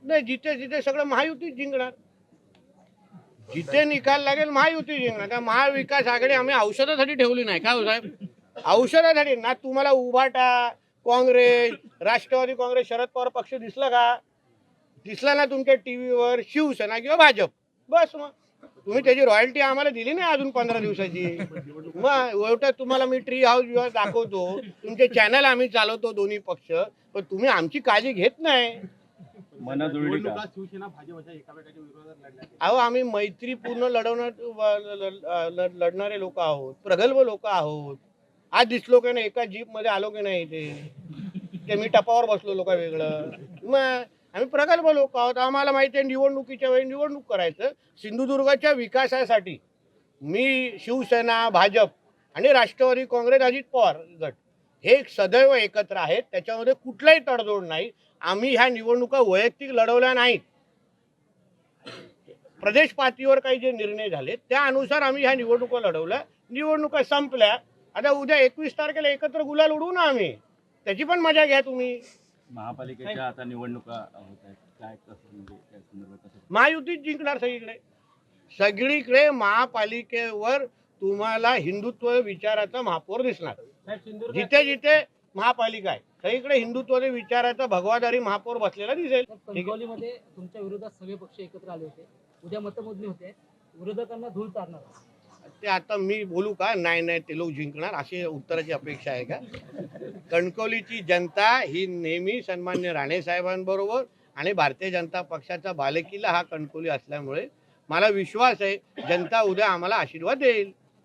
नाही, जिथे जिथे सगळं महायुतीच जिंकणार. जिथे निकाल लागेल महायुती जिंकणार. त्या महाविकास आघाडी आम्ही औषधासाठी ठेवली नाही. काय हो साहेब, औषधासाठी ना. तुम्हाला उभाटा, काँग्रेस, राष्ट्रवादी काँग्रेस, शरद पवार पक्ष दिसला का? दिसला ना तुमच्या टीव्हीवर? शिवसेना किंवा भाजप, बस. मग तुम्ही त्याची रॉयल्टी आम्हाला दिली नाही अजून 15 दिवसाची. मग एवढं तुम्हाला मी ट्री हाऊस दाखवतो, तुमचे चॅनल आम्ही चालवतो दोन्ही पक्ष, पण तुम्ही आमची काळजी घेत नाही. अहो, आम्ही मैत्रीपूर्ण लढणारे लोक आहोत, प्रगल्भ लोक आहोत. आज दिसलो की नाही, एका जीप मध्ये आलो की नाही, ते मी टपावर बसलो लोक वेगळं. मग आम्ही प्रगल्भ लोक आहोत. आम्हाला माहिती आहे निवडणुकीच्या वेळी निवडणूक करायचं. सिंधुदुर्गाच्या विकासासाठी मी, शिवसेना, भाजप आणि राष्ट्रवादी काँग्रेस, अजित पवार गट हे सदैव एकत्र आहेत. त्याच्यामध्ये कुठलाही तडजोड नाही. आम्ही ह्या निवडणुका वैयक्तिक लढवल्या नाहीत. प्रदेश पातळीवर काही जे निर्णय झाले त्यानुसार आम्ही ह्या निवडणुका लढवल्या. निवडणुका संपल्या. आता उद्या 21 तारखेला एकत्र गुलाल उडवू ना आम्ही. त्याची पण मजा घ्या तुम्ही. महापालिकेच्या आता निवडणुका होत आहेत, काय कसं म्हणजे त्या संदर्भात कसं? महायुतीच जिंकणार सगळीकडे. सगळीकडे महापालिकेवर तुम्हाला हिंदुत्व विचाराचा महापौर दिसणार. जिथे जिथे महापालिका आहे सगळीकडे हिंदुत्व विचाराचा भगवादारी महापौर बसलेला दिसेल. कणकवलीमध्ये तुमच्या विरोधात सगळे पक्ष एकत्र आले होते. उद्या मतमोजणी होते, विरोधकांना धूळ चारणार. ते आता मी बोलू का? नाही नाही, ते लोक जिंकणार अशी उत्तराची अपेक्षा आहे का? कणकवलीची जनता ही नेहमी सन्मान्य राणे साहेबांबरोबर आणि भारतीय जनता पक्षाचा बालेकिल्ला हा कणकवली असल्यामुळे मला विश्वास आहे जनता उद्या आम्हाला आशीर्वाद देईल.